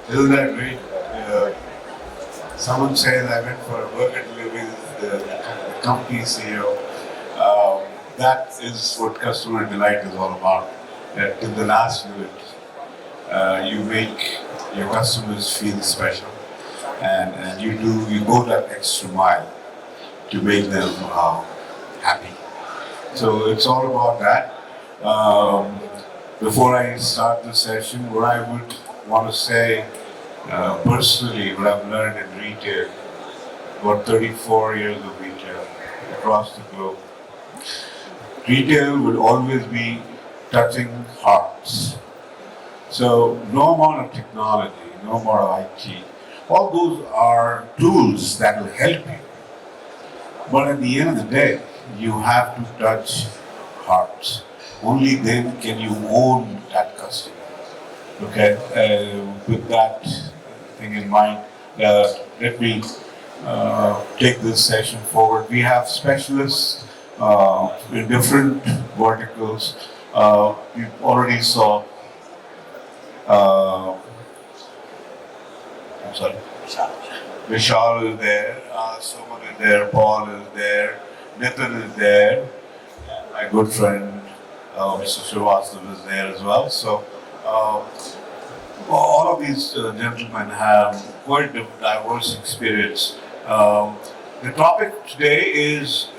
Isn't that great? Someone says I went for a burger delivery with the company CEO. That is what customer delight is all about. That in the last minute, you make your customers feel special, and you go that extra mile to make them happy. So it's all about that. Um, Before I start the session, what I would want to say personally, what I've learned in retail, about 34 years of retail across the globe, retail will always be touching hearts. So no amount of technology, no amount of IT, all those are tools that will help you. But at the end of the day, you have to touch hearts. Only then can you own that customer. Okay, with that thing in mind, let me take this session forward. We have specialists in different verticals. You already saw, I'm sorry, Vishal is there, Suman is there, Paul is there, Nitin is there, my good friend Mr. Srivastava is there as well. So all of these gentlemen have quite a diverse experience. The topic today is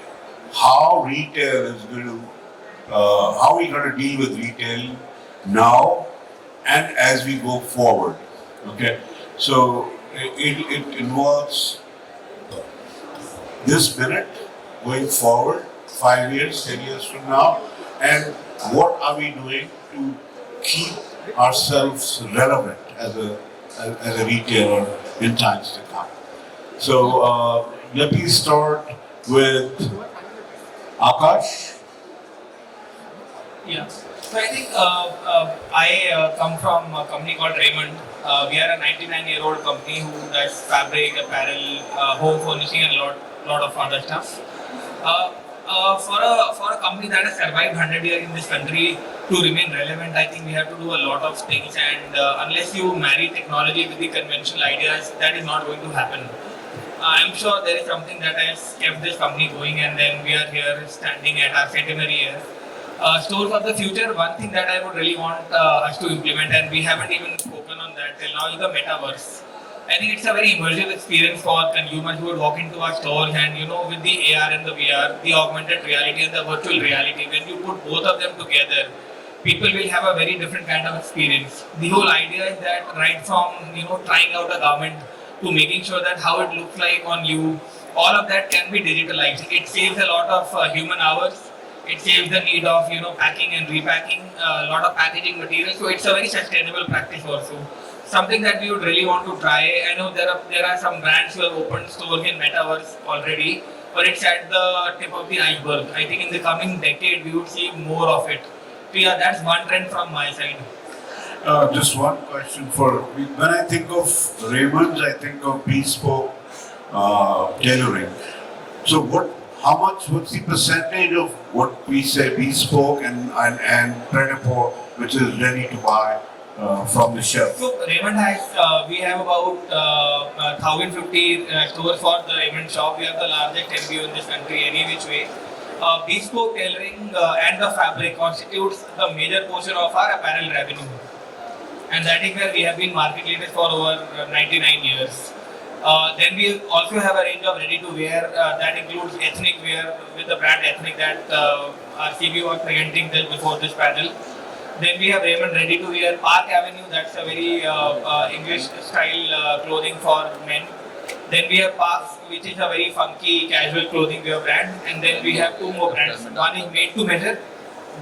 how retail is going to, how we going to deal with retail now and as we go forward. Okay, so it involves this minute going forward, 5 years, 10 years from now, and what are we doing to keep ourselves relevant as a retailer in times to come. So let me start with Akash. Yeah. So I think I come from a company called Raymond. We are a 99-year-old company who does fabric, apparel, home furnishing, and lot of other stuff. For a company that has survived 100 years in this country to remain relevant, I think we have to do a lot of things. And unless you marry technology with the conventional ideas, that is not going to happen. I'm sure there is something that has kept this company going, and then we are here standing at our centenary year. Stores of the future, one thing that I would really want us to implement, and we haven't even spoken on that till now, is the metaverse. I think it's a very immersive experience for consumers who would walk into our stores, and with the AR and the VR, the augmented reality and the virtual reality, when you put both of them together, people will have a very different kind of experience. The whole idea is that right from trying out a garment to making sure that how it looks like on you, all of that can be digitalized. It saves a lot of human hours. It saves the need of packing and repacking a lot of packaging material. So it's a very sustainable practice also. Something that we would really want to try. I know there are some brands who have opened stores in metaverse already, but it's at the tip of the iceberg. I think in the coming decade we would see more of it. So yeah, that's one trend from my side. Just one question for when I think of Raymond's, I think of bespoke tailoring. So what's the percentage of what we say bespoke and pret-a-porter, which is ready to buy from the shelf? So Raymond has, we have about 1,050 stores for the Raymond shop. We have the largest MBO in this country, any which way. Bespoke tailoring and the fabric constitutes the major portion of our apparel revenue. And that is where we have been market leaders for over 99 years. Then we also have a range of ready-to-wear that includes ethnic wear with the brand Ethnic that our CBO was presenting just before this panel. Then we have Raymond ready-to-wear Park Avenue, that's a very English style clothing for men. Then we have Parks, which is a very funky casual clothing wear brand. And then we have two more brands. One is Made to Measure.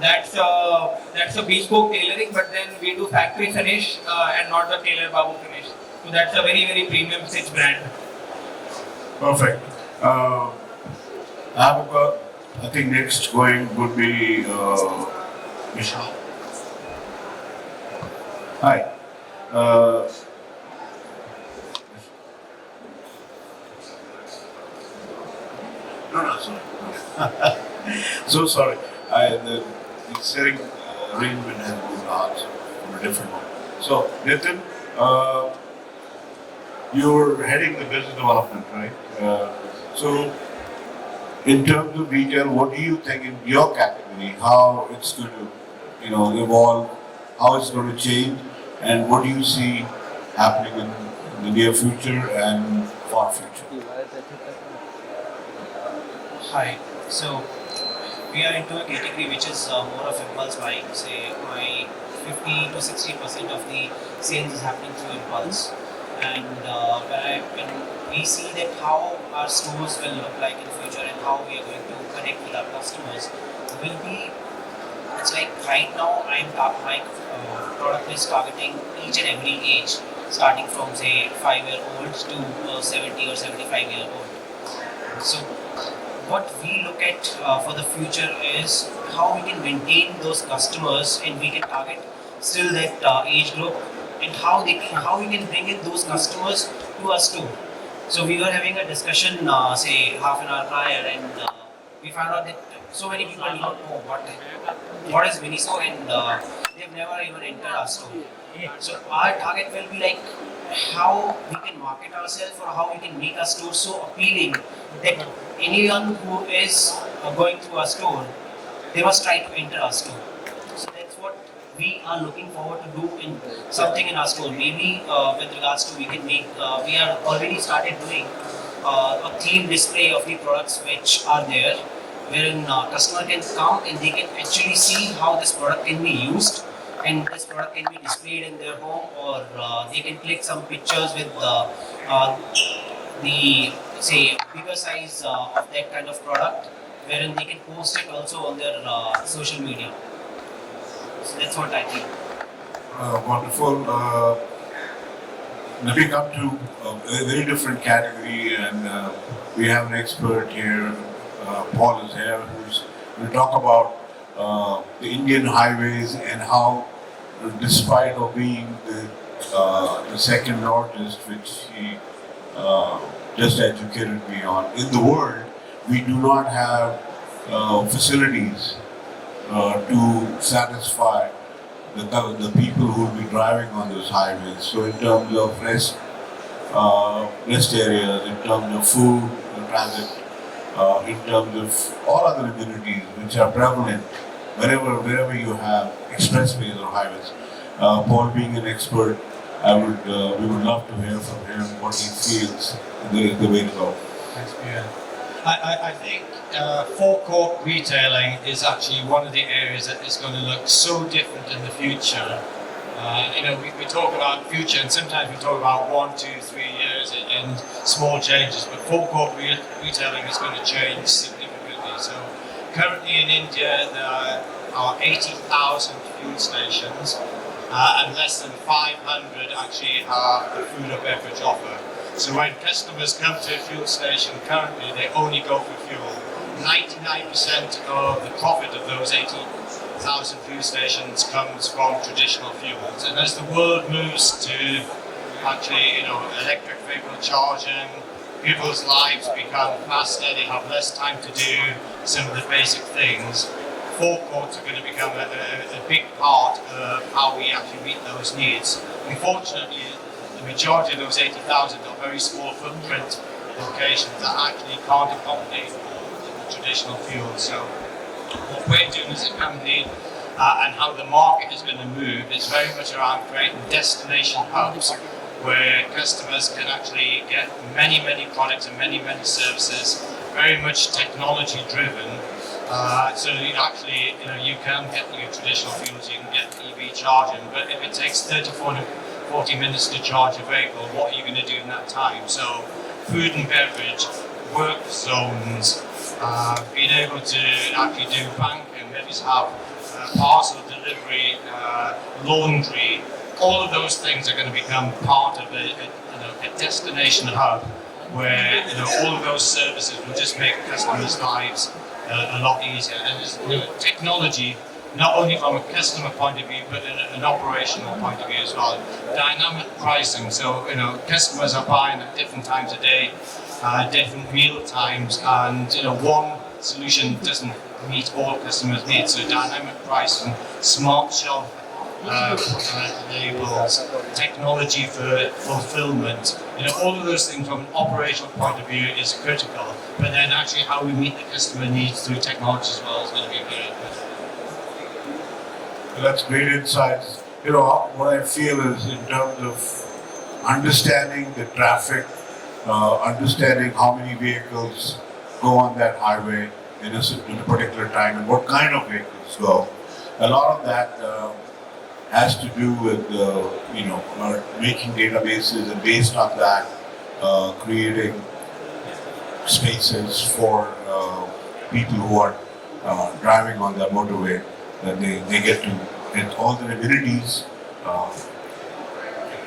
That's a bespoke tailoring, but then we do factory finish and not the tailor babu finish. So that's a very, very premium stitch brand. Perfect. I think next going would be Vishal. Hi. No, sorry. So sorry. The setting arrangement has moved on from a different one. So, Nitin, you're heading the business development, right? So, in terms of retail, what do you think in your category, how it's going to, evolve, how it's going to change, and what do you see happening in the near future and far future? Hi. So we are into a category which is more of impulse buying. Say my 50 to 60% of the sales is happening through impulse, and when we see that how our stores will look like in future and how we are going to connect with our customers, will be it's like right now my product is targeting each and every age, starting from say 5-year-old to 70 or 75-year-old. So what we look at for the future is how we can maintain those customers and we can target still that age group, and how we can bring in those customers to our store. So we were having a discussion say half an hour prior, and we found out that so many people do not know what is Miniso, and they've never even entered our store. So our target will be like how we can market ourselves or how we can make our store so appealing that anyone who is going through our store, they must try to enter our store. So that's what we are looking forward to do in something in our store. Maybe with regards to we can make, we are already started doing a theme display of the products which are there, wherein customer can come and they can actually see how this product can be used, and this product can be displayed in their home, or they can click some pictures with the say bigger size of that kind of product, wherein they can post it also on their social media. So that's what I think. Wonderful. Let me come to a very different category, and we have an expert here. Paul is here, who's going to talk about the Indian highways and how, despite of being the second largest, which he just educated me on, in the world, we do not have facilities to satisfy the people who will be driving on those highways. So in terms of rest areas, in terms of food, transit, in terms of all other amenities which are prevalent wherever you have expressways or highways. Paul being an expert, we would love to hear from him what he feels the way to go. Thanks, Pierre. I think forecourt retailing is actually one of the areas that is going to look so different in the future. We talk about future, and sometimes we talk about 1, 2, 3 years in small changes, but forecourt retailing is going to change significantly. So currently in India there are 80,000 fuel stations, and less than 500 actually have a food or beverage offer. So when customers come to a fuel station currently, they only go for fuel. 99% of the profit of those 80,000 fuel stations comes from traditional fuels. And as the world moves to actually, electric vehicle charging, people's lives become faster, they have less time to do some of the basic things. Forecourts are going to become a big part of how we actually meet those needs. Unfortunately, the majority of those 80,000 are very small footprint locations that actually can't accommodate the traditional fuels. So what we're doing as a company and how the market is going to move is very much around creating destination hubs where customers can actually get many products and many services, very much technology driven. So you can get your traditional fuels, you can get EV charging, but if it takes 30, 40 minutes to charge a vehicle, what are you going to do in that time? So food and beverage, work zones, being able to actually do banking, maybe have parcel delivery, laundry, all of those things are going to become part of a destination hub where all of those services will just make customers' lives a lot easier. And technology, not only from a customer point of view, but an operational point of view as well. Dynamic pricing, so customers are buying at different times of day, different meal times, and one solution doesn't meet all customers' needs. So dynamic pricing, smart shelf labels, technology for fulfillment. All of those things from an operational point of view is critical. But then actually how we meet the customer needs through technology as well is going to be very important. That's great insights. What I feel is in terms of understanding the traffic, understanding how many vehicles go on that highway in a particular time and what kind of vehicles go. A lot of that has to do with making databases, and based on that, creating spaces for people who are driving on the motorway, that they get to get all the amenities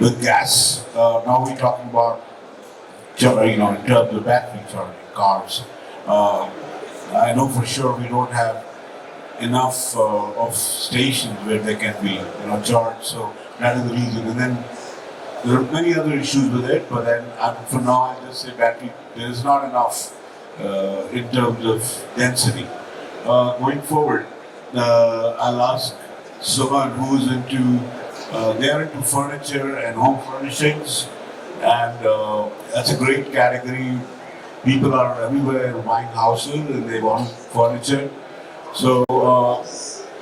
with gas. Now we're talking about in terms of battery charging cars. I know for sure we don't have enough of stations where they can be charged, so that is the reason. And then there are many other issues with it, but then for now I just say battery, there is not enough in terms of density. Going forward, I'll ask Suman, who's they're into furniture and home furnishings, and that's a great category. People are everywhere buying houses and they want furniture. So,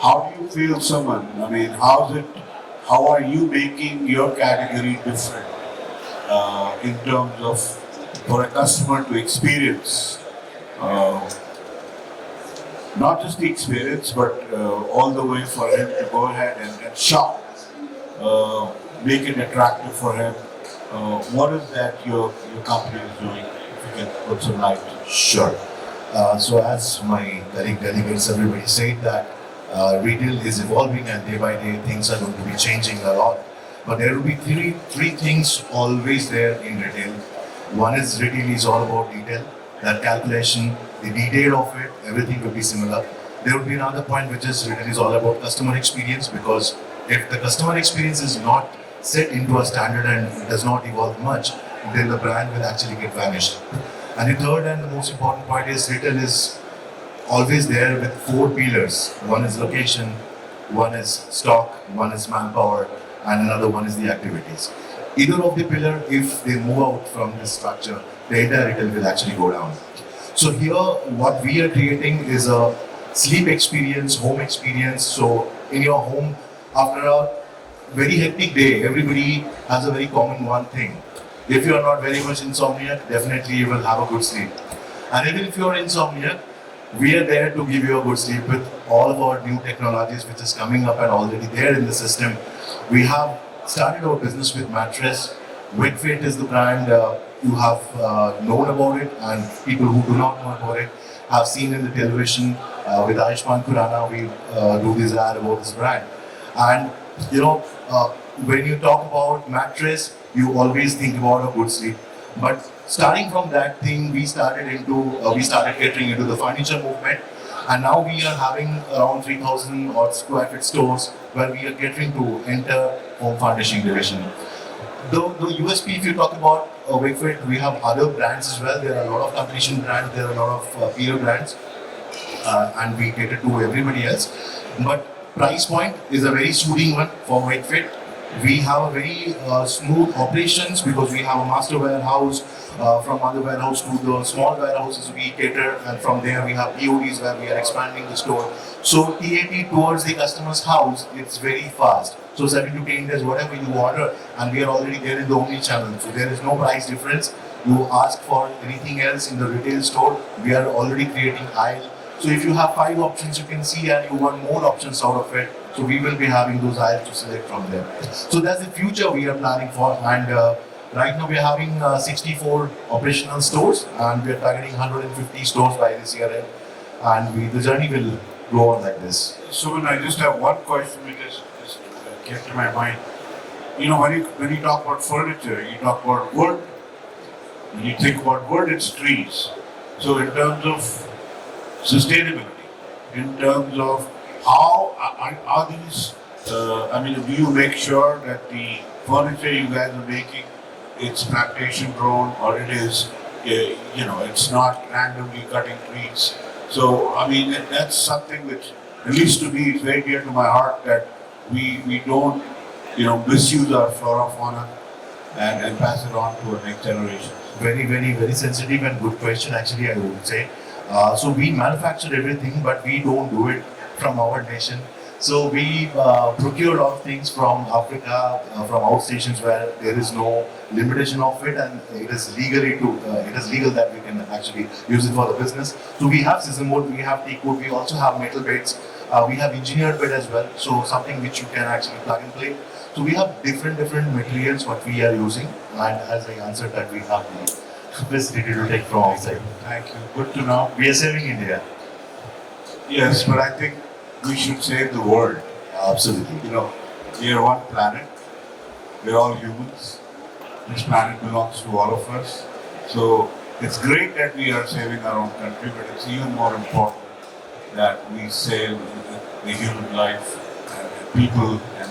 how do you feel, Suman? I mean, how are you making your category different in terms of for a customer to experience? Not just the experience, but all the way for him to go ahead and shop, make it attractive for him. What is that your company is doing? If you can put some light. Sure. So as my colleague delegates, everybody said that retail is evolving and day by day things are going to be changing a lot. But there will be three things always there in retail. One is retail is all about detail, that calculation, the detail of it, everything will be similar. There will be another point which is retail is all about customer experience, because if the customer experience is not set into a standard and does not evolve much, then the brand will actually get vanished. And the third and the most important point is retail is always there with four pillars. One is location, one is stock, one is manpower, and another one is the activities. Either of the pillar, if they move out from this structure, the entire retail will actually go down. So here, what we are creating is a sleep experience, home experience. So in your home, after a very hectic day, everybody has a very common one thing. If you are not very much insomniac, definitely you will have a good sleep. And even if you are insomniac, we are there to give you a good sleep with all of our new technologies which is coming up and already there in the system. We have started our business with mattress. Wakefit is the brand you have known about it, and people who do not know about it have seen in the television with Ayushmann Khurrana. We do this ad about this brand. And when you talk about mattress, you always think about a good sleep. But starting from that thing, we started catering into the furniture movement, and now we are having around 3,000 odd square feet stores where we are catering to enter home furnishing division. The USP, if you talk about Wakefit, we have other brands as well. There are a lot of competition brands, there are a lot of peer brands, and we cater to everybody else. But price point is a very soothing one for Wakefit. We have a very smooth operations because we have a master warehouse. From other warehouse to the small warehouses we cater, and from there we have PODs where we are expanding the store. So TAT towards the customer's house, it's very fast. So 7 to 10 days, whatever you order, and we are already there in the omni channel. So there is no price difference. You ask for anything else in the retail store, we are already creating aisle. So if you have 5 options you can see and you want more options out of it, so we will be having those aisles to select from there. So that's the future we are planning for, and right now we are having 64 operational stores, and we are targeting 150 stores by this year end, and the journey will go on like this. So I just have one question because just came to my mind. When you talk about furniture, you talk about wood. When you think about wood, it's trees. So in terms of sustainability, in terms of how are these, do you make sure that the furniture you guys are making, it's plantation grown, or it is, it's not randomly cutting trees? So, that's something which, at least to me, is very dear to my heart, that we don't, misuse our flora fauna and pass it on to our next generation. Very sensitive and good question, actually, I would say. So we manufacture everything, but we don't do it from our nation. So we procure a lot of things from Africa, from outstations where there is no limitation of it, and it is legal that we can actually use it for the business. So we have scissor wood, we have teak wood, we also have metal beds, we have engineered bed as well. So something which you can actually plug and play. So we have different materials what we are using, and as I answered that, we have the facility to take from outside. Thank you. Good to know. We are saving India. Yes, but I think we should save the world. Absolutely. We are one planet. We're all humans. This planet belongs to all of us. So it's great that we are saving our own country, but it's even more important that we save the human life and people and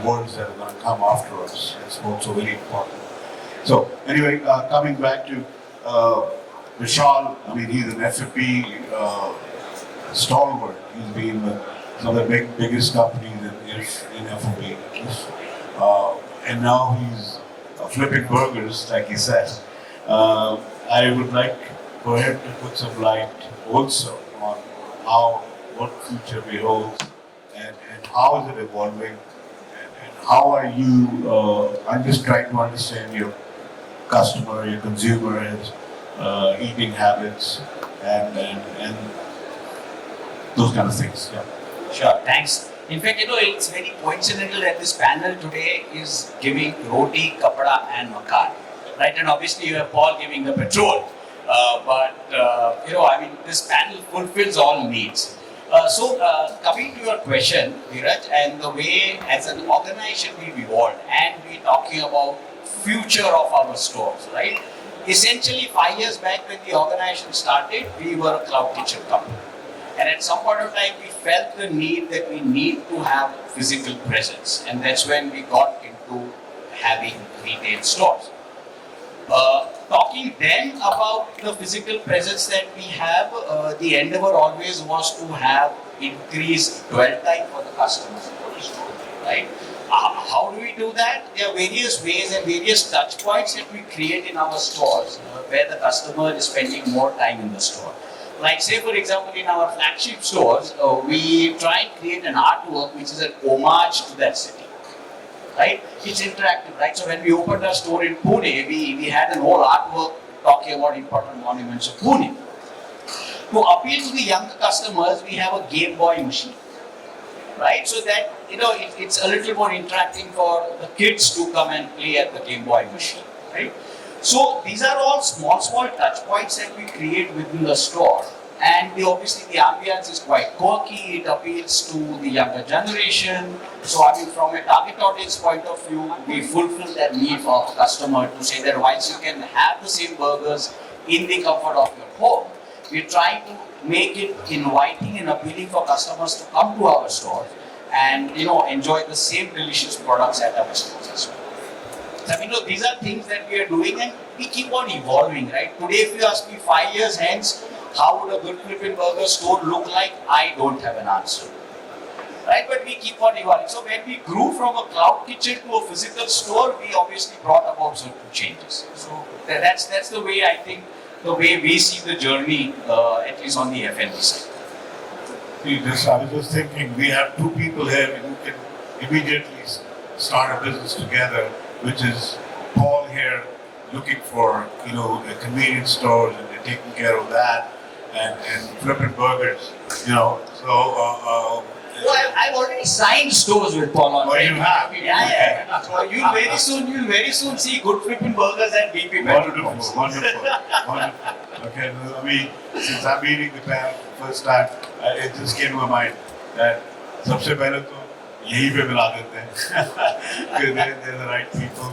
worlds that are going to come after us. It's also very important. So anyway, coming back to Vishal, I mean, he's an FFP stalwart. He's been with some of the biggest companies in FFP. And now he's flipping burgers, like he said. I would like for him to put some light also on what future beholds and how is it evolving and how are you, I'm just trying to understand your customer, your consumer, his eating habits and those kind of things. Yeah. Sure, thanks. In fact, it's very coincidental that this panel today is giving roti, kapada, and makan, right? And obviously, you have Paul giving the petrol. This panel fulfills all needs. Coming to your question, Dheeraj, and the way as an organization we've evolved, and we're talking about future of our stores, right? Essentially, 5 years back when the organization started, we were a cloud kitchen company. And at some point of time, we felt the need that we need to have physical presence. And that's when we got into having retail stores. Talking then about the physical presence that we have, the endeavor always was to have increased dwell time for the customers, right? How do we do that? There are various ways and various touch points that we create in our stores where the customer is spending more time in the store. Like say for example in our flagship stores, we try and create an artwork which is an homage to that city. Right? It's interactive, right? So when we opened our store in Pune, we had an whole artwork talking about important monuments of Pune. To appeal to the younger customers, we have a Game Boy machine, right? So that, it's a little more interacting for the kids to come and play at the Game Boy machine, right? So these are all small touch points that we create within the store. And obviously the ambience is quite quirky, it appeals to the younger generation. So from a target audience point of view, we fulfill that need for our customer to say that whilst you can have the same burgers in the comfort of your home, we're trying to make it inviting and appealing for customers to come to our store and enjoy the same delicious products at our stores as well. So these are things that we are doing and we keep on evolving, right? Today if you ask me 5 years hence, how would a good Flippin burger store look like? I don't have an answer. Right? But we keep on evolving. So when we grew from a cloud kitchen to a physical store, we obviously brought about certain changes. So that's the way I think, the way we see the journey, at least on the F&B side. I was just thinking, we have two people here who can immediately start a business together, which is Paul here looking for, a convenience stores and taking care of that. And Flippin burgers, so. Well, I've already signed stores with Paul already. Oh, you have? Yeah. So you'll very soon see good Flippin burgers and BP Wonderful. Okay, since I'm meeting the panel for the first time, it just came to my mind that सबसे पहले तो यही पे मिला देते हैं because they're the right people.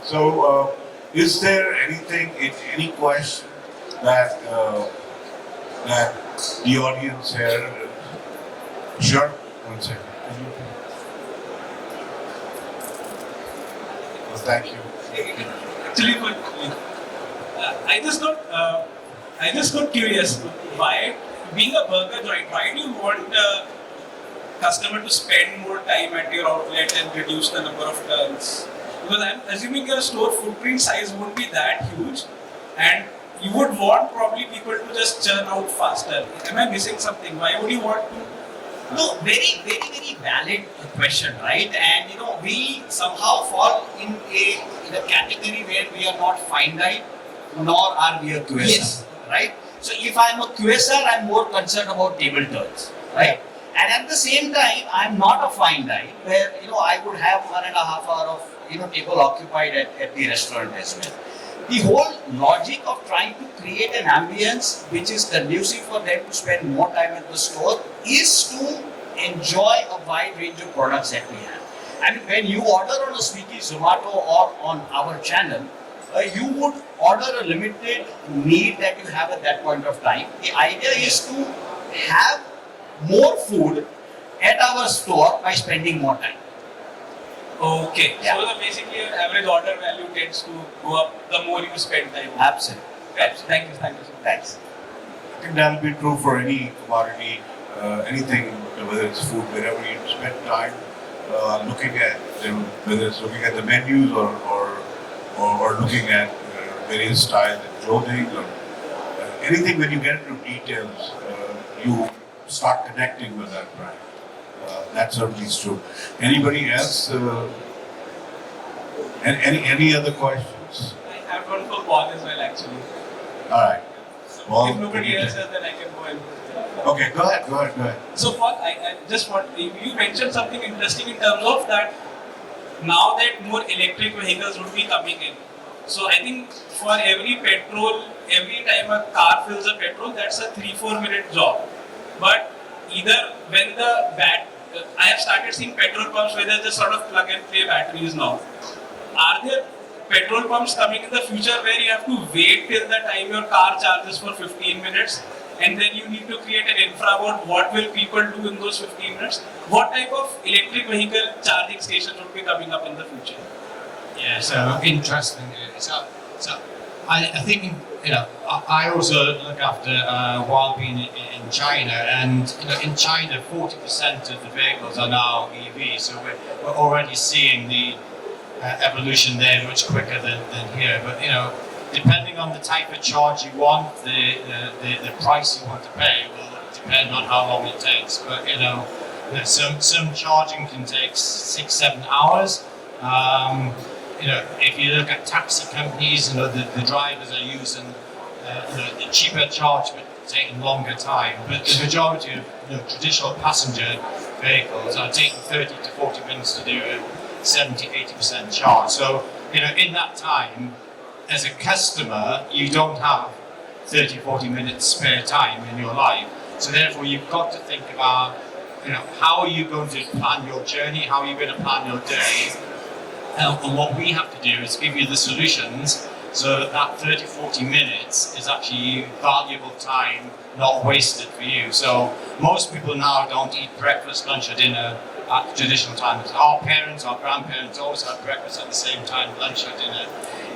So, is there any question that the audience here? Sure. One second. Well, thank you. Actually, I just got curious. Why, being a burger joint, why do you want customer to spend more time at your outlet and reduce the number of turns? Because I'm assuming your store footprint size won't be that huge, and you would want probably people to just churn out faster. Am I missing something? Why would you want to? No, very valid question, right? And we somehow fall in a category where we are not finite, nor are we a QSR, Yes. right? So if I'm a QSR, I'm more concerned about table turns, right? And at the same time, I'm not a fine dine where I would have 1.5 hours of table occupied at the restaurant as well. The whole logic of trying to create an ambience which is conducive for them to spend more time at the store is to enjoy a wide range of products that we have. I mean, when you order on a Swiggy, Zomato, or on our channel, you would order a limited need that you have at that point of time. The idea is to have more food at our store by spending more time. Okay. Yeah. So basically your average order value tends to go up the more you spend time. Absolutely. Right. Thank you. Thank you so much. Thanks. I think that'll be true for any commodity, anything, whether it's food, wherever you spend time looking at, whether it's looking at the menus or looking at various styles of clothing or anything. When you get into details, you start connecting with that brand. That certainly is true. Anybody else? Any other questions? I have one for Paul as well actually. All right. Paul, If nobody else does, then I can go and. Okay, go ahead. So Paul, I just want you mentioned something interesting in terms of that now that more electric vehicles would be coming in. So I think for every time a car fills a petrol, that's a 3-4 minute job. But either when I have started seeing petrol pumps where they just sort of plug and play batteries now. Are there petrol pumps coming in the future where you have to wait till the time your car charges for 15 minutes and then you need to create an infra about what will people do in those 15 minutes? What type of electric vehicle charging stations would be coming up in the future? Yeah, so interesting. So I think I also look after while being in China, and in China 40% of the vehicles are now EV. So we're already seeing the evolution there much quicker than here. But depending on the type of charge you want, the price you want to pay will depend on how long it takes. But some charging can take 6-7 hours. If you look at taxi companies, the drivers are using the cheaper charge but taking longer time. But the majority of traditional passenger vehicles are taking 30 to 40 minutes to do a 70-80% charge. So in that time, as a customer, you don't have 30-40 minutes spare time in your life. So therefore, you've got to think about how are you going to plan your journey, how are you going to plan your day. And what we have to do is give you the solutions so that 30-40 minutes is actually valuable time, not wasted for you. So most people now don't eat breakfast, lunch or dinner at traditional times. Our parents, our grandparents always had breakfast at the same time, lunch or dinner.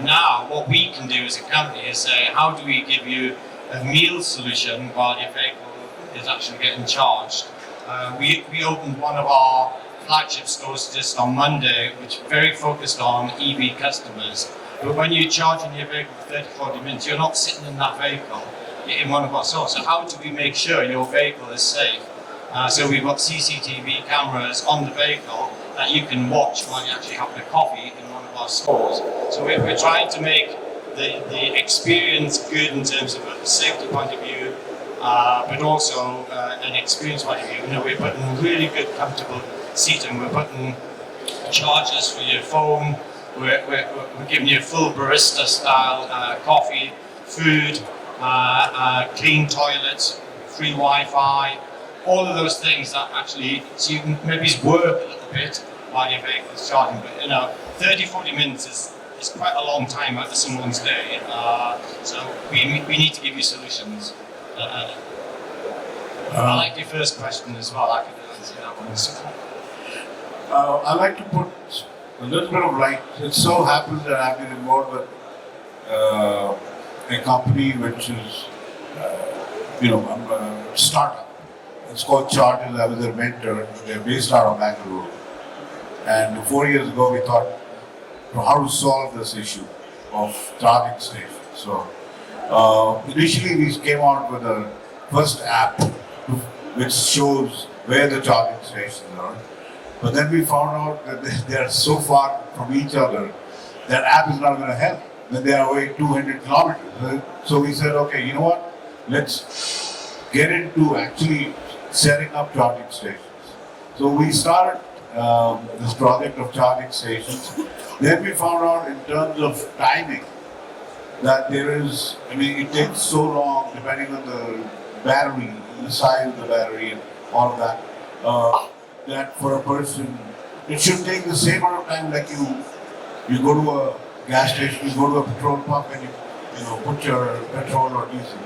Now what we can do as a company is say, how do we give you a meal solution while your vehicle is actually getting charged? We opened one of our flagship stores just on Monday, which is very focused on EV customers. But when you're charging your vehicle for 30-40 minutes, you're not sitting in that vehicle, you're in one of our stores. So how do we make sure your vehicle is safe? So we've got CCTV cameras on the vehicle that you can watch while you're actually having a coffee in one of our stores. So we're trying to make the experience good in terms of a safety point of view, but also an experience point of view. We're putting really good, comfortable seating. We're putting chargers for your phone. We're giving you full barista style coffee, food, clean toilets, free Wi-Fi, all of those things that actually, so you can maybe work a little bit while your vehicle is charging. But 30-40 minutes is quite a long time out of someone's day. So we need to give you solutions. I like your first question as well. I could answer that one. I'd like to put a little bit of light. It so happens that I've been involved with a company which is, I'm a startup. It's called Charters. I was their mentor. They're based out of Bangalore. And 4 years ago, we thought how to solve this issue of charging stations. So initially, we came out with a first app which shows where the charging stations are. But then we found out that they are so far from each other that app is not going to help when they are away 200 kilometers. So we said, okay, you know what? Let's get into actually setting up charging stations. So we started this project of charging stations. Then we found out in terms of timing that there is, I mean, it takes so long depending on the battery, the size of the battery and all of that, that for a person, it should take the same amount of time like you go to a gas station, you go to a petrol pump and you know, put your petrol or diesel.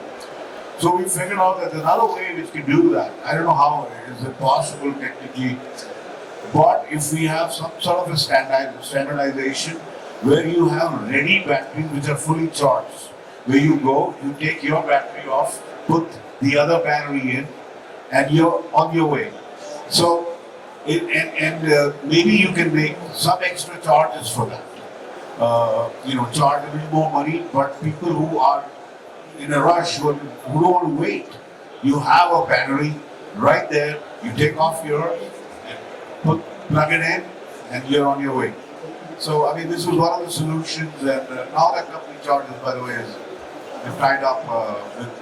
So we figured out that there's another way which can do that. I don't know how is it possible technically, but if we have some sort of a standardization where you have ready batteries which are fully charged, where you go, you take your battery off, put the other battery in, and you're on your way. So, maybe you can make some extra charges for that. Charge a little more money, but people who are in a rush, who don't want to wait, you have a battery right there, you take off yours, and plug it in, and you're on your way. So, I mean, this was one of the solutions, and now that company charges, by the way, is they've tied up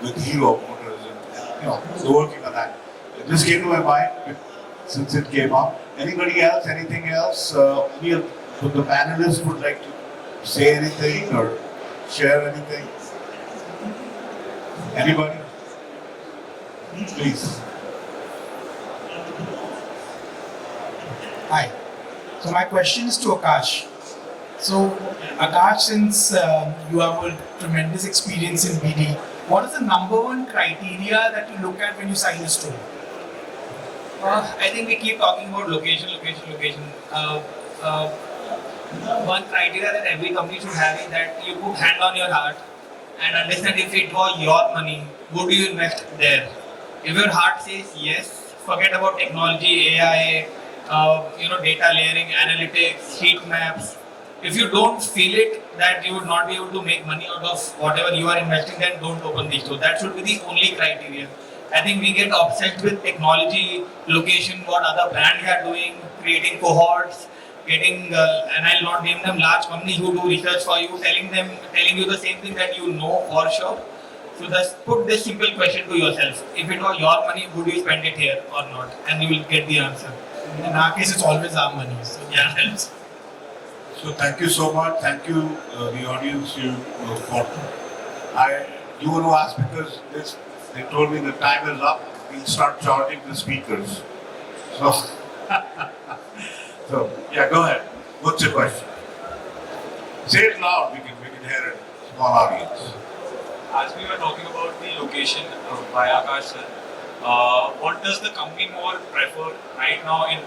with Hero Motors, and they're working on that. It just came to my mind since it came up. Anybody else, anything else? Any of the panelists would like to say anything or share anything? Anybody? Please. Hi. So my question is to Akash. So Akash, since you have a tremendous experience in BD, what is the number one criteria that you look at when you sign a store? I think we keep talking about location. One criteria that every company should have is that you put hand on your heart and understand if it was your money, would you invest there? If your heart says yes, forget about technology, AI, data layering, analytics, heat maps. If you don't feel it that you would not be able to make money out of whatever you are investing, then don't open the store. That should be the only criteria. I think we get obsessed with technology, location, what other brands are doing, creating cohorts, and I'll not name them, large companies who do research for you, telling you the same thing that you know for sure. So just put this simple question to yourself: if it was your money, would you spend it here or not? And you will get the answer. In our case, it's always our money. So Yeah. So thank you so much. Thank you, the audience. You want to ask because they told me the time is up. We'll start charging the speakers. So, yeah, go ahead. What's your question? Say it loud. We can hear it. Small audience. As we were talking about the location by Akash sir, what does the company more prefer right now in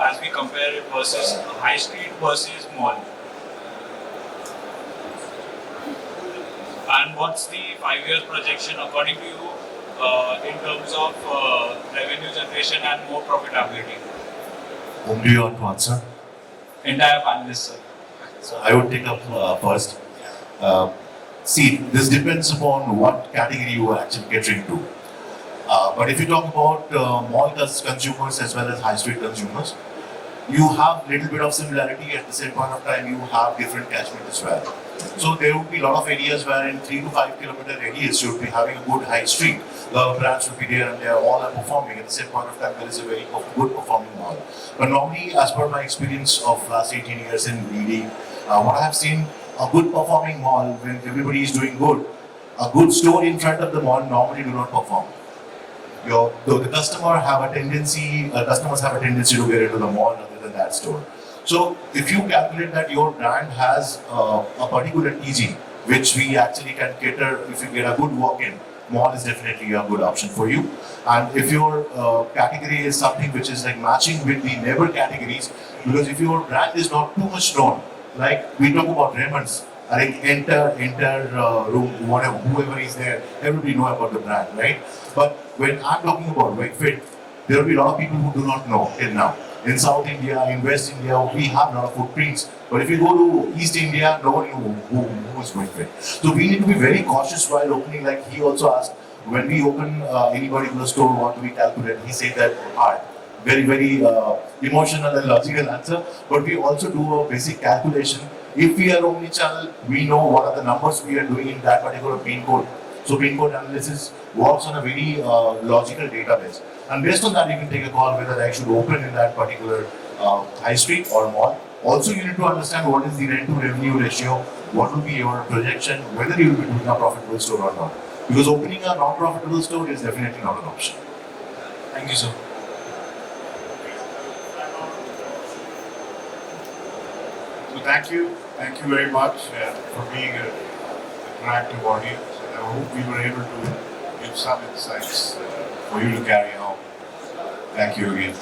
as we compare it versus high street versus mall? And what's the 5 years projection according to you in terms of revenue generation and more profitability? Whom do you want to answer? Entire panelists, sir. So I would take up first. See, this depends upon what category you are actually catering to. But if you talk about mall consumers as well as high street consumers, you have little bit of similarity. At the same point of time, you have different catchment as well. So there would be a lot of areas where in 3 to 5 kilometer radius you would be having a good high street. The brands would be there and they are all performing. At the same point of time, there is a very good performing mall. But normally, as per my experience of last 18 years in BD, what I have seen, a good performing mall when everybody is doing good, a good store in front of the mall normally do not perform. The customers have a tendency to get into the mall rather than that store. So if you calculate that your brand has a particular TG, which we actually can cater, if you get a good walk-in, mall is definitely a good option for you. And if your category is something which is like matching with the neighbor categories, because if your brand is not too much known, like we talk about Raymond's, I think enter room, whoever is there, everybody know about the brand, right? But when I'm talking about Wakefit, there will be a lot of people who do not know till now. In South India, in West India, we have a lot of footprints. But if you go to East India, no one knows who is Wakefit. So we need to be very cautious while opening. Like he also asked, when we open any particular store, what do we calculate? He said that hard. Very, very emotional and logical answer. But we also do a basic calculation. If we are omni-channel, we know what are the numbers we are doing in that particular pin code. So pin code analysis works on a very logical database. And based on that, you can take a call whether I should open in that particular high street or mall. Also, you need to understand what is the rent to revenue ratio, what will be your projection, whether you will be doing a profitable store or not. Because opening a non-profitable store is definitely not an option. Thank you, sir. So thank you very much for being an interactive audience. I hope we were able to give some insights for you to carry home. Thank you again.